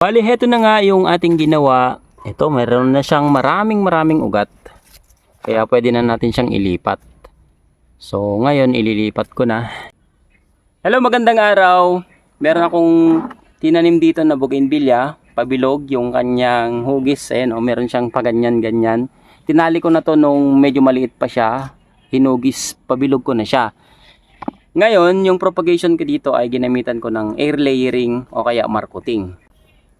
Bali, heto na nga yung ating ginawa. Ito, meron na siyang maraming ugat. Kaya pwede na natin siyang ilipat. So, ngayon ililipat ko na. Hello, magandang araw. Meron akong tinanim dito na bougainvillea. Pabilog yung kanyang hugis. Ayan, meron siyang paganyan-ganyan. Tinali ko na to nung medyo maliit pa siya. Hinugis, pabilog ko na siya. Ngayon, yung propagation ko dito ay ginamitan ko ng air layering o kaya marketing.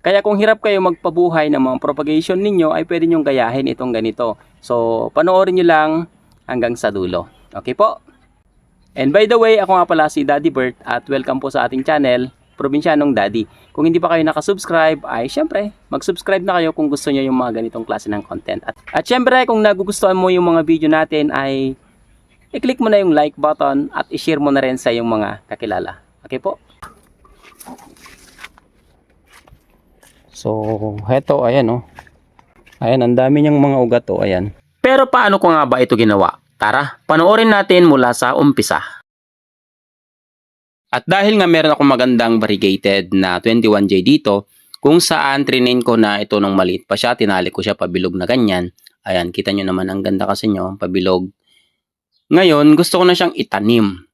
Kaya kung hirap kayo magpabuhay ng mga propagation ninyo, ay pwede nyong gayahin itong ganito. So, panoorin nyo lang hanggang sa dulo. Okay po? And by the way, ako nga pala si Daddy Bert at welcome po sa ating channel, Probinsyanong Daddy. Kung hindi pa kayo nakasubscribe, ay syempre, mag-subscribe na kayo kung gusto nyo yung mga ganitong klase ng content. At syempre, kung nagugustuhan mo yung mga video natin, ay i-click mo na yung like button at i-share mo na rin sa iyong mga kakilala. Okay po? So, heto, ayan Ayan, ang dami niyang mga ugat ayan. Pero paano ko nga ba ito ginawa? Tara, panoorin natin mula sa umpisa. At dahil nga meron akong magandang variegated na 21J dito, kung saan trinain ko na ito nung maliit pa siya, tinali ko siya pabilog na ganyan. Ayan, kita nyo naman ang ganda kasi nyo, pabilog. Ngayon, gusto ko na siyang itanim.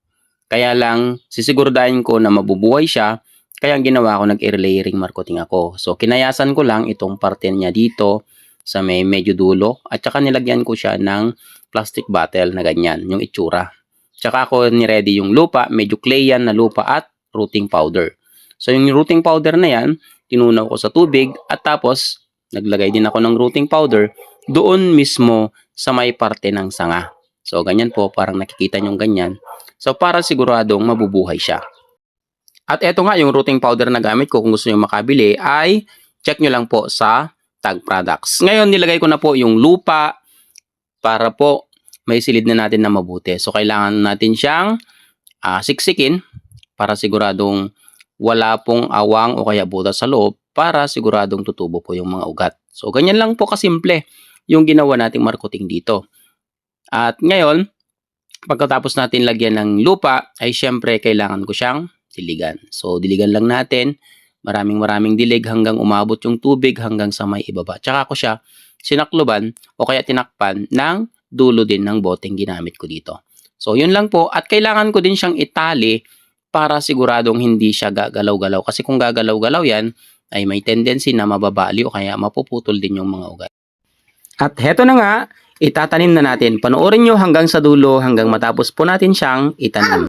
Kaya lang, sisiguraduhin ko na mabubuhay siya. Kaya ang ginawa ko, nag-air layering marketing ako. So, kinayasan ko lang itong parte niya dito sa may medyo dulo. At saka nilagyan ko siya ng plastic bottle na ganyan, yung itsura. Tsaka ako ni-ready yung lupa, medyo clay yan na lupa at rooting powder. So, yung rooting powder na yan, tinunaw ko sa tubig at tapos, naglagay din ako ng rooting powder doon mismo sa may parte ng sanga. So, ganyan po, parang nakikita nyo ganyan. So, para siguradong mabubuhay siya. At eto nga yung rooting powder na gamit ko kung gusto nyo makabili ay check nyo lang po sa Tag Products. Ngayon nilagay ko na po yung lupa para po may silid na natin na mabuti. So kailangan natin siyang siksikin para siguradong wala pong awang o kaya butas sa loob para siguradong tutubo po yung mga ugat. So ganyan lang po kasimple yung ginawa nating marketing dito. At ngayon, pagkatapos natin lagyan ng lupa ay syempre kailangan ko siyang diligan. So, diligan lang natin. Maraming dilig hanggang umabot yung tubig hanggang sa may ibaba. Tsaka ko siya sinakluban o kaya tinakpan ng dulo din ng boteng ginamit ko dito. So, yun lang po. At kailangan ko din siyang itali para siguradong hindi siya gagalaw-galaw. Kasi kung gagalaw-galaw yan, ay may tendency na mababali o kaya mapuputol din yung mga ugat. At heto na nga, itatanim na natin. Panoorin nyo hanggang sa dulo hanggang matapos po natin siyang itanim.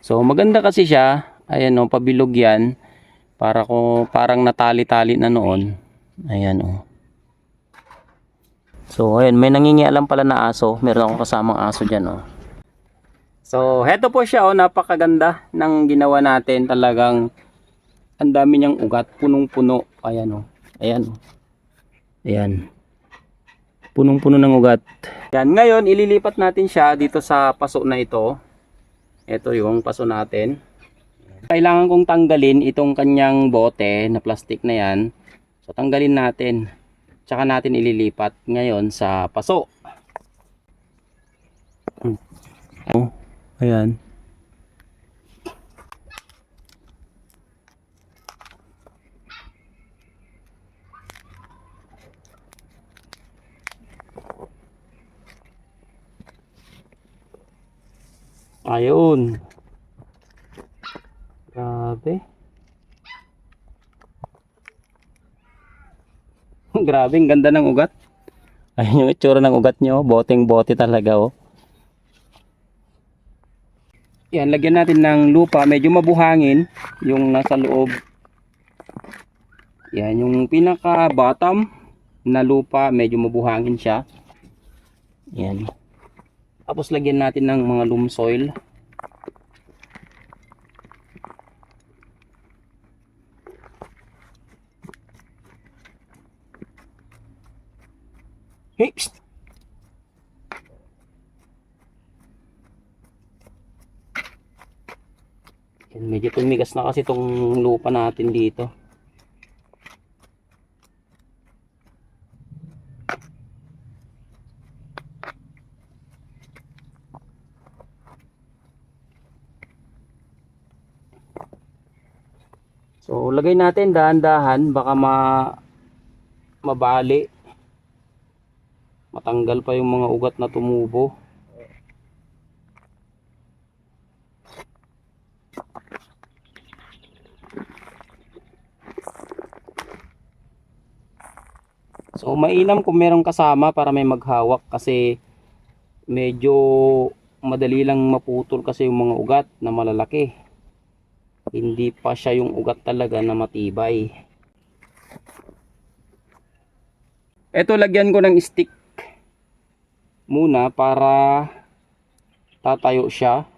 So maganda kasi siya, ayan pabilog yan. Parang natali-tali na noon. Ayan So ayan, may nangingialam pala na aso. Meron akong kasamang aso diyan So heto po siya napakaganda ng ginawa natin. Talagang ang dami niyang ugat, punong-puno. Ayan Ayan. Punong-puno ng ugat. Yan, ngayon ililipat natin siya dito sa paso na ito. Ito yung paso natin. Kailangan kong tanggalin itong kanyang bote na plastic na yan. So tanggalin natin. Tsaka natin ililipat ngayon sa paso. Ayan. Ayun. Grabe. Grabe, ang ganda ng ugat. Ayun yung itsura ng ugat nyo. Boteng-bote talaga Yan, lagyan natin ng lupa. Medyo mabuhangin yung nasa loob. Yan, yung pinaka bottom na lupa, medyo mabuhangin siya. Yan. Tapos lagyan natin ng mga loam soil. Hey, yan, medyo tumigas na kasi itong lupa natin dito. So So lagay natin dahan-dahan, baka mabali. Matanggal pa yung mga ugat na tumubo. So mainam kung merong kasama para may maghawak, kasi medyo madali lang maputol kasi yung mga ugat na malalaki. Hindi pa siya yung ugat talaga na matibay. Ito, lagyan ko ng stick muna para tatayo siya.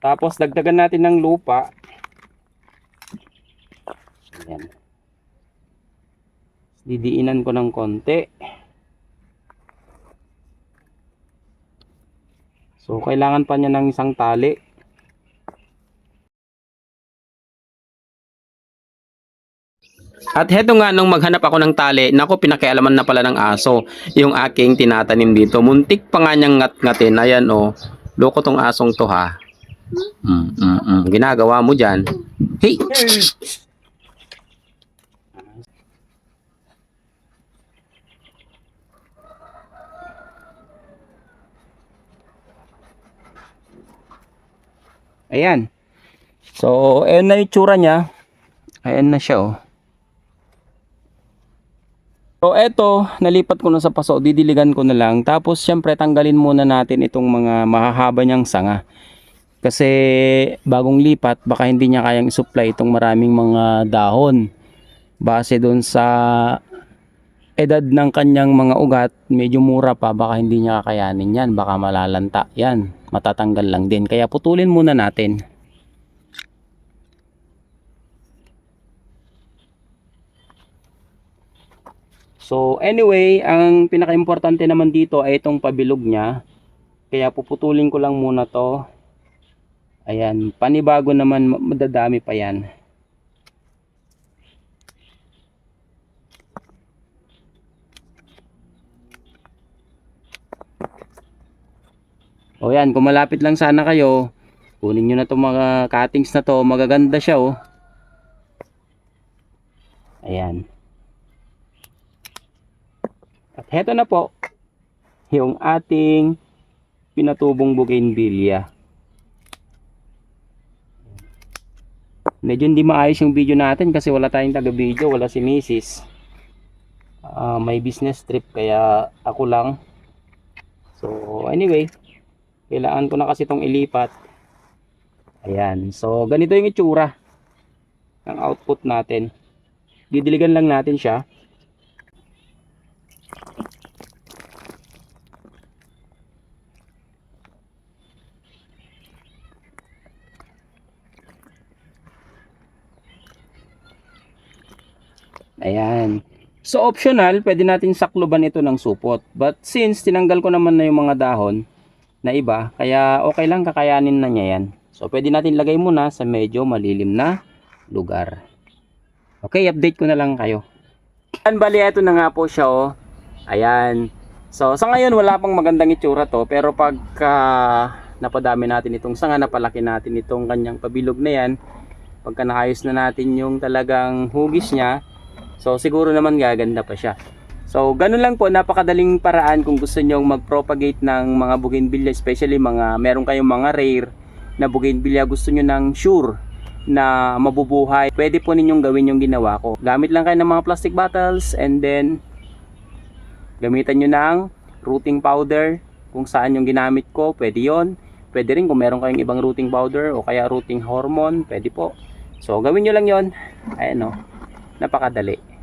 Tapos dagdagan natin ng lupa. Ayan. Didiinan ko ng konti. So kailangan pa niya ng isang tali. At heto nga, nung maghanap ako ng tali, nako, pinakialaman na pala ng aso yung aking tinatanim dito. Muntik pa nga niyang ngat-ngatin. Ayan o, loko tong asong to ha. Ginagawa mo dyan. Hey! Ayan. So, ayan na yung tsura niya. Ayan na siya oh. So eto, nalipat ko na sa paso, didiligan ko na lang. Tapos syempre tanggalin muna natin itong mga mahahaba niyang sanga. Kasi bagong lipat, baka hindi niya kayang i-supply itong maraming mga dahon. Base doon sa edad ng kanyang mga ugat, medyo mura pa, baka hindi niya kakayanin yan. Baka malalanta yan, matatanggal lang din. Kaya putulin muna natin. So anyway, ang pinaka-importante naman dito ay itong pabilog niya. Kaya puputulin ko lang muna to. Ayan, panibago naman, madadami pa yan. O yan, kung malapit lang sana kayo, kunin nyo na itong mga cuttings na to. Magaganda siya oh. Ayan. At heto na po yung ating pinatubong bougainvillea. Medyo hindi maayos yung video natin kasi wala tayong taga-video, wala si Mrs. May business trip kaya ako lang. So anyway, kailangan ko na kasi itong ilipat. Ayan, so ganito yung itsura ng output natin. Didiligan lang natin siya. Ayan. So optional, pwede natin sakluban ito ng supot. But since tinanggal ko naman na yung mga dahon na iba, kaya okay lang, kakayanin na niya yan. So pwede natin lagay muna sa medyo malilim na lugar. Okay, update ko na lang kayo. Ayan, bali, ito na nga po siya oh. Ayan. So sa ngayon wala pang magandang itsura to, pero pagka napadami natin itong sanga, napalaki natin itong kanyang pabilog na yan, pagka naayos na natin yung talagang hugis niya, so siguro naman gaganda pa siya. So ganun lang po, napakadaling paraan kung gusto nyong mag-propagate ng mga bougainvillea, especially meron kayong mga rare na bougainvillea, gusto nyo ng sure na mabubuhay, pwede po ninyong gawin yung ginawa ko. Gamit lang kayo ng mga plastic bottles, and then gamitan nyo ng rooting powder. Kung saan yung ginamit ko, pwede yon. Pwede rin kung meron kayong ibang rooting powder o kaya rooting hormone, pwede po. So gawin nyo lang yon. Ayan o, napakadali.